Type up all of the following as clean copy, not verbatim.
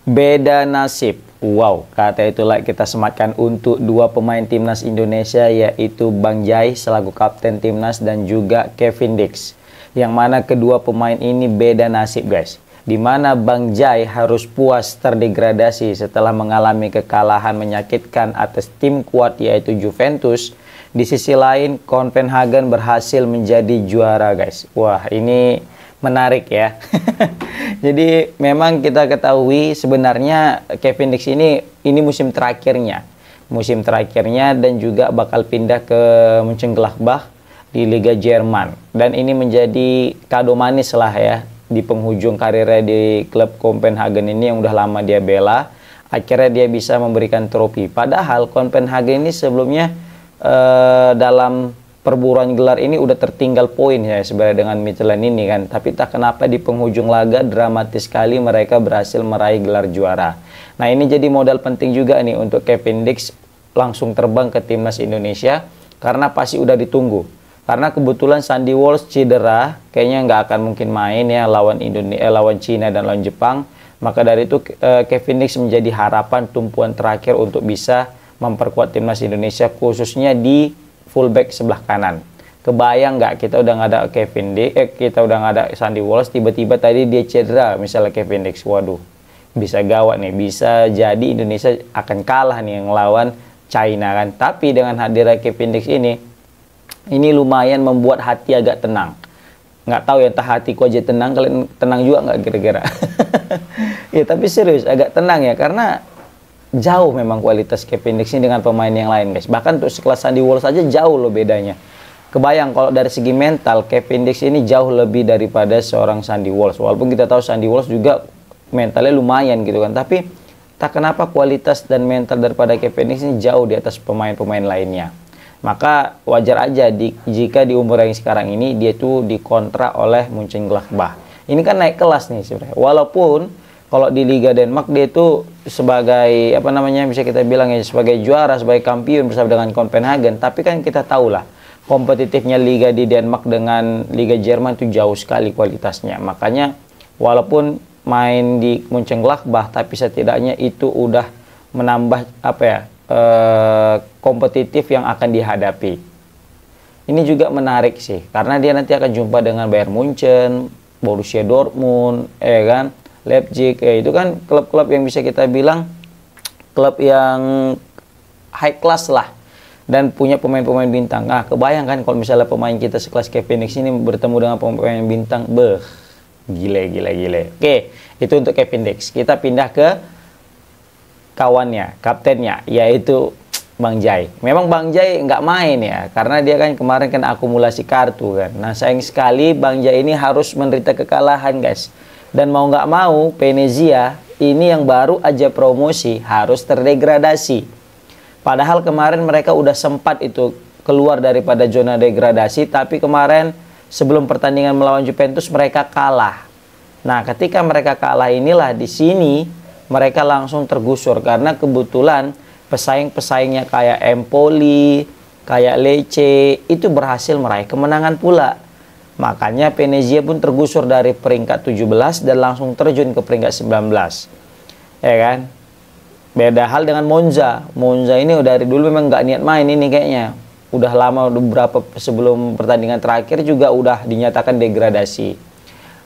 Beda nasib. Wow, kata itulah kita sematkan untuk dua pemain timnas Indonesia, yaitu Bang Jai selaku kapten timnas dan juga Kevin Dix. Yang mana kedua pemain ini beda nasib, guys. Dimana Bang Jai harus puas terdegradasi setelah mengalami kekalahan menyakitkan atas tim kuat yaitu Juventus. Di sisi lain, Copenhagen berhasil menjadi juara, guys. Wah, ini menarik ya. Jadi memang kita ketahui sebenarnya Kevin Dix ini musim terakhirnya. Musim terakhirnya dan juga bakal pindah ke Mönchengladbach di Liga Jerman. Dan ini menjadi kado manis lah ya di penghujung karirnya di klub Copenhagen ini yang udah lama dia bela. Akhirnya dia bisa memberikan trofi. Padahal Copenhagen ini sebelumnya dalam perburuan gelar ini udah tertinggal poin ya sebenarnya dengan Midtjylland ini kan. Tapi tak kenapa di penghujung laga dramatis sekali mereka berhasil meraih gelar juara. Nah, ini jadi modal penting juga nih untuk Kevin Dix langsung terbang ke timnas Indonesia karena pasti udah ditunggu. Karena kebetulan Sandy Walsh cedera, kayaknya nggak akan mungkin main ya lawan lawan Cina dan lawan Jepang. Maka dari itu Kevin Dix menjadi harapan tumpuan terakhir untuk bisa memperkuat timnas Indonesia khususnya di fullback sebelah kanan. Kebayang nggak kita udah nggak ada Kevin Dix, kita udah nggak ada Sandy Walsh, tiba-tiba tadi dia cedera, misalnya Kevin Dix, waduh, bisa gawat nih, bisa jadi Indonesia akan kalah nih yang lawan China kan. Tapi dengan hadirnya Kevin Dix ini lumayan membuat hati agak tenang. Nggak tahu ya, entah hatiku aja tenang, kalian tenang juga nggak kira-kira? Ya tapi serius agak tenang ya, karena jauh memang kualitas Kevin Dix ini dengan pemain yang lain, guys. Bahkan untuk sekelas Sandy Walsh aja jauh loh bedanya. Kebayang kalau dari segi mental Kevin Dix ini jauh lebih daripada seorang Sandy Walsh. Walaupun kita tahu Sandy Walsh juga mentalnya lumayan gitu kan. Tapi tak kenapa kualitas dan mental daripada Kevin Dix ini jauh di atas pemain-pemain lainnya. Maka wajar aja jika di umur yang sekarang ini dia tuh dikontrak oleh Mönchengladbach. Ini kan naik kelas nih sebenarnya. Walaupun kalau di Liga Denmark dia itu sebagai apa namanya, bisa kita bilang ya sebagai juara, sebagai kampiun bersama dengan Copenhagen. Tapi kan kita tahu lah kompetitifnya Liga di Denmark dengan Liga Jerman itu jauh sekali kualitasnya. Makanya walaupun main di Mönchengladbach tapi setidaknya itu udah menambah apa ya kompetitif yang akan dihadapi. Ini juga menarik sih karena dia nanti akan jumpa dengan Bayern Munchen, Borussia Dortmund, kan, Leipzig, itu kan klub-klub yang bisa kita bilang klub yang high class lah dan punya pemain-pemain bintang. Nah, kebayang kan kalau misalnya pemain kita sekelas Kevin Dix ini bertemu dengan pemain bintang, gile. Oke, itu untuk Kevin Dix. Kita pindah ke kawannya, kaptennya, yaitu Bang Jai. Memang Bang Jai nggak main ya, karena dia kan kemarin kan akumulasi kartu kan. Nah, sayang sekali Bang Jai ini harus menderita kekalahan, guys. Dan mau nggak mau, Venezia ini yang baru aja promosi harus terdegradasi. Padahal kemarin mereka udah sempat itu keluar daripada zona degradasi, tapi kemarin sebelum pertandingan melawan Juventus mereka kalah. Nah, ketika mereka kalah inilah di sini mereka langsung tergusur karena kebetulan pesaing-pesaingnya kayak Empoli, kayak Lecce itu berhasil meraih kemenangan pula. Makanya Venezia pun tergusur dari peringkat 17 dan langsung terjun ke peringkat 19. Ya kan? Beda hal dengan Monza. Monza ini udah dari dulu memang nggak niat main ini kayaknya. Udah lama, udah berapa sebelum pertandingan terakhir juga udah dinyatakan degradasi.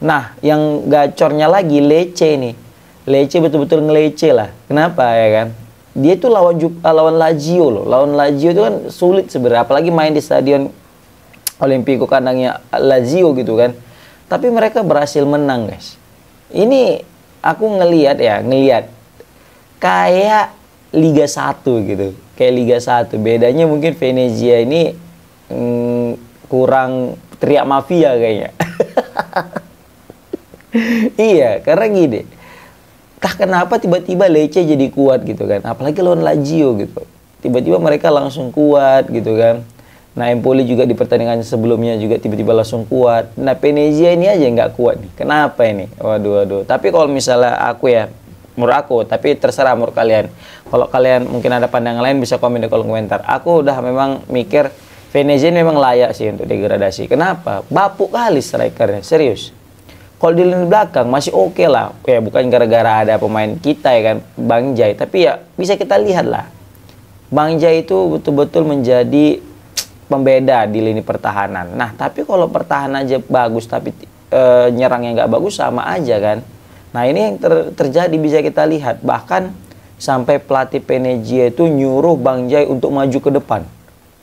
Nah, yang gacornya lagi Lecce ini. Lecce betul-betul ngelece lah. Kenapa ya kan? Dia tuh lawan Lazio loh. Lawan Lazio itu kan sulit sebenarnya, apalagi main di stadion Olimpico kandangnya Lazio gitu kan. Tapi mereka berhasil menang, guys. Ini aku ngelihat kayak Liga 1 gitu. Kayak Liga 1. Bedanya mungkin Venezia ini kurang teriak mafia kayaknya. Iya, karena gini. Kenapa tiba-tiba Lecce jadi kuat gitu kan? Apalagi lawan Lazio gitu. Tiba-tiba mereka langsung kuat gitu kan. Nah, Empoli juga di pertandingan sebelumnya juga tiba-tiba langsung kuat. Nah, Venezia ini aja nggak kuat nih. Kenapa ini? Waduh. Tapi kalau misalnya aku ya, menurut aku, tapi terserah menurut kalian. Kalau kalian mungkin ada pandangan lain bisa komen di kolom komentar. Aku udah memang mikir Venezia ini memang layak sih untuk degradasi. Kenapa? Bapuk kali strikernya, serius. Kalau di lini belakang masih oke lah. Ya bukan gara-gara ada pemain kita ya kan, Bang Jai. Tapi ya bisa kita lihat lah. Bang Jai itu betul-betul menjadi pembeda di lini pertahanan. Nah, tapi kalau pertahanan aja bagus tapi nyerang yang nggak bagus sama aja kan. Nah, ini yang terjadi bisa kita lihat. Bahkan sampai pelatih Venezia itu nyuruh Bang Jai untuk maju ke depan.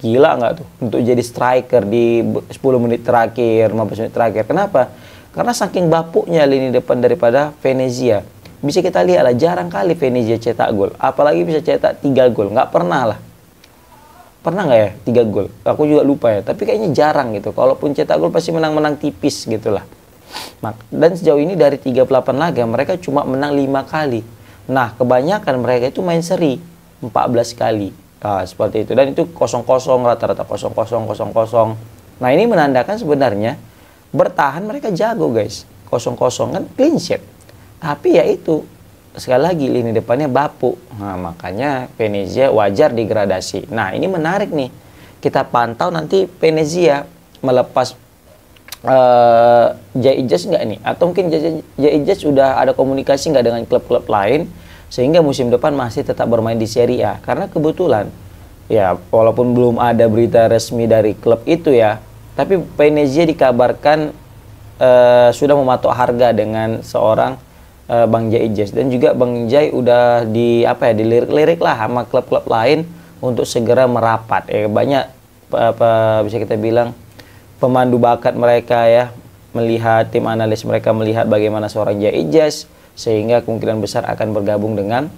Gila nggak tuh? Untuk jadi striker di 10 menit terakhir, 15 menit terakhir. Kenapa? Karena saking bapuknya lini depan daripada Venezia. Bisa kita lihat lah, jarang kali Venezia cetak gol. Apalagi bisa cetak 3 gol. Nggak pernah lah. Pernah nggak ya 3 gol? Aku juga lupa ya. Tapi kayaknya jarang gitu. Kalaupun cetak gol pasti menang-menang tipis gitu lah. Dan sejauh ini dari 38 laga mereka cuma menang 5 kali. Nah, kebanyakan mereka itu main seri 14 kali. Nah, seperti itu. Dan itu 0-0, rata-rata 0-0, 0-0. Nah, ini menandakan sebenarnya bertahan mereka jago, guys. 0-0 kan clean sheet. Tapi ya itu, sekali lagi lini depannya bapuk. Nah, makanya Venezia wajar degradasi. Nah, ini menarik nih. Kita pantau nanti Venezia melepas Jai Ijaz nggak nih? Atau mungkin Jai Ijaz sudah ada komunikasi nggak dengan klub-klub lain sehingga musim depan masih tetap bermain di Serie A? Karena kebetulan ya walaupun belum ada berita resmi dari klub itu ya, tapi Venezia dikabarkan sudah mematok harga dengan seorang Bang Jai Ijaz, dan juga Bang Jai udah dilirik-lirik lah sama klub-klub lain untuk segera merapat. Banyak bisa kita bilang pemandu bakat mereka ya, melihat tim analis mereka melihat bagaimana seorang Jai Ijaz sehingga kemungkinan besar akan bergabung dengan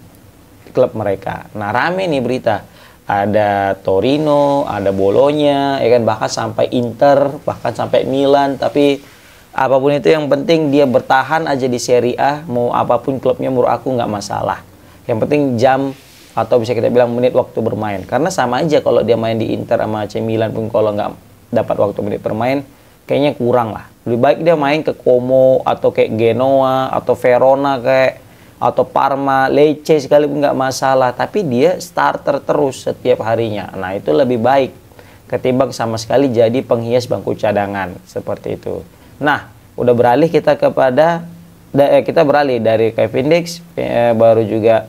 klub mereka. Nah, rame nih berita. Ada Torino, ada Bologna, ya kan, bahkan sampai Inter, bahkan sampai Milan. Tapi apapun itu yang penting dia bertahan aja di Serie A. Mau apapun klubnya menurut aku nggak masalah. Yang penting jam atau bisa kita bilang menit waktu bermain. Karena sama aja kalau dia main di Inter sama AC Milan pun kalau nggak dapat waktu menit bermain, kayaknya kurang lah. Lebih baik dia main ke Como atau kayak Genoa atau Verona kayak atau Parma, Lecce sekalipun nggak masalah, tapi dia starter terus setiap harinya. Nah, itu lebih baik ketimbang sama sekali jadi penghias bangku cadangan seperti itu. Nah, udah beralih kita kepada kita beralih dari Kevin Dix, baru juga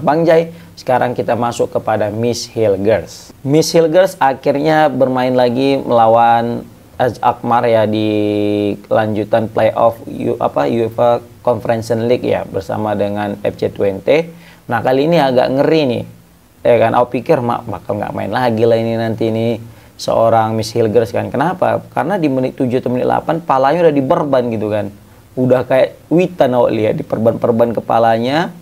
Bang Jai. Sekarang kita masuk kepada Miss Hilgers. Miss Hilgers akhirnya bermain lagi melawan AZ Alkmaar ya di lanjutan playoff UEFA Conference League ya, bersama dengan FC Twente. Nah, kali ini agak ngeri nih. Ya kan, aku pikir bakal nggak main lagi lah ini nanti nih seorang Miss Hilgers kan. Kenapa? Karena di menit 7 atau menit 8 palanya udah diperban gitu kan. Udah kayak witan awak lihat, diperban-perban kepalanya.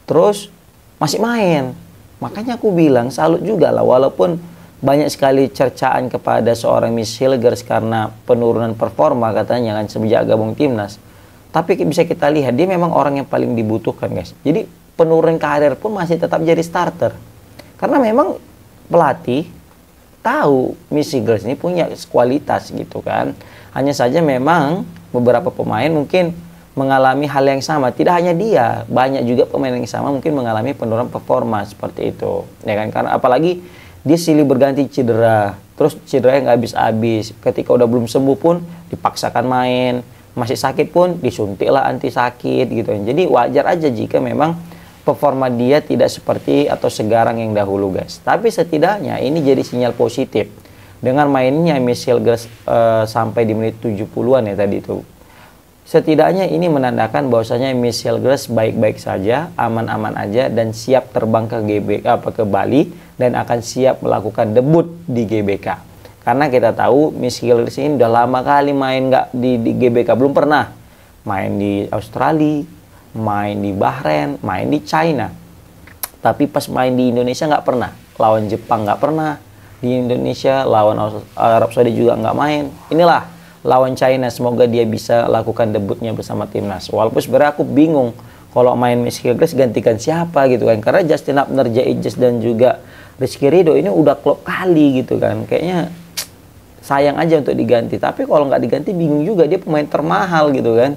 Terus masih main. Makanya aku bilang salut juga lah, walaupun banyak sekali cercaan kepada seorang Miss Hilgers karena penurunan performa katanya kan semenjak gabung timnas. Tapi bisa kita lihat dia memang orang yang paling dibutuhkan, guys. Jadi penurunan karir pun masih tetap jadi starter. Karena memang pelatih tahu Miss Hilgers ini punya kualitas gitu kan. Hanya saja memang beberapa pemain mungkin mengalami hal yang sama. Tidak hanya dia, banyak juga pemain yang sama mungkin mengalami penurunan performa seperti itu. Ya kan? Karena apalagi dia silih berganti cedera. Terus cederanya nggak habis-habis. Ketika udah belum sembuh pun dipaksakan main. Masih sakit pun disuntik lah anti sakit gitu. Jadi wajar aja jika memang performa dia tidak seperti atau segarang yang dahulu, guys. Tapi setidaknya ini jadi sinyal positif. Dengan mainnya Miss Hilgers sampai di menit 70-an ya tadi itu. Setidaknya ini menandakan bahwasanya Miss Hilgers baik-baik saja, aman-aman aja, dan siap terbang ke ke Bali dan akan siap melakukan debut di GBK. Karena kita tahu Miss Hilgers ini udah lama kali main nggak di GBK, belum pernah main di Australia, main di Bahrain, main di China. Tapi pas main di Indonesia nggak pernah, lawan Jepang nggak pernah di Indonesia, lawan Arab Saudi juga nggak main. Inilah lawan China, semoga dia bisa lakukan debutnya bersama timnas. Walaupun sebenarnya aku bingung kalau main Miss Hilgers gantikan siapa gitu kan, karena Justin Hubner, Jai Ijaz dan juga Rizky Ridho ini udah klop kali gitu kan, kayaknya sayang aja untuk diganti. Tapi kalau nggak diganti bingung juga, dia pemain termahal gitu kan.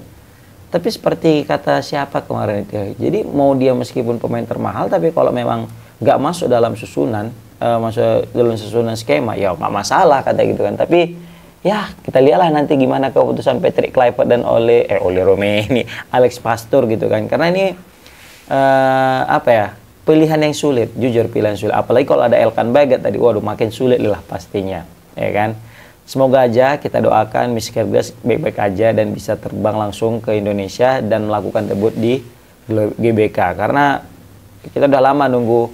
Tapi seperti kata siapa kemarin itu, jadi mau dia meskipun pemain termahal, tapi kalau memang nggak masuk dalam susunan, masuk dalam susunan skema, ya nggak masalah kata gitu kan. Tapi ya kita lihatlah nanti gimana keputusan Patrick Kluivert dan Ole Romeni, Alex Pastor gitu kan. Karena ini apa ya, pilihan yang sulit, jujur pilihan sulit. Apalagi kalau ada Elkan Baget tadi, waduh makin sulit lah pastinya, ya kan. Semoga aja kita doakan Miss Kyrgios baik-baik aja dan bisa terbang langsung ke Indonesia dan melakukan debut di GBK. Karena kita udah lama nunggu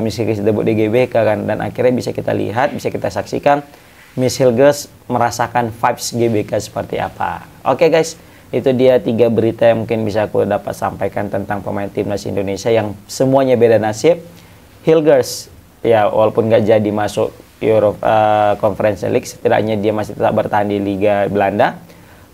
Miss Kyrgios debut di GBK kan, dan akhirnya bisa kita lihat, bisa kita saksikan Miss Kyrgios merasakan vibes GBK seperti apa. Oke guys, itu dia 3 berita yang mungkin bisa aku dapat sampaikan tentang pemain timnas Indonesia yang semuanya beda nasib. Kyrgios ya walaupun nggak jadi masuk Euro Conference League, setidaknya dia masih tetap bertahan di Liga Belanda.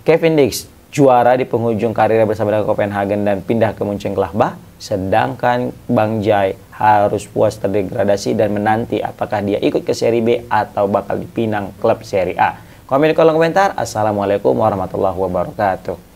Kevin Dix juara di penghujung karirnya bersama dengan Copenhagen dan pindah ke Mönchengladbach. Sedangkan Bang Jai harus puas terdegradasi dan menanti apakah dia ikut ke Serie B atau bakal dipinang klub Serie A. Komen di kolom komentar. Assalamualaikum warahmatullahi wabarakatuh.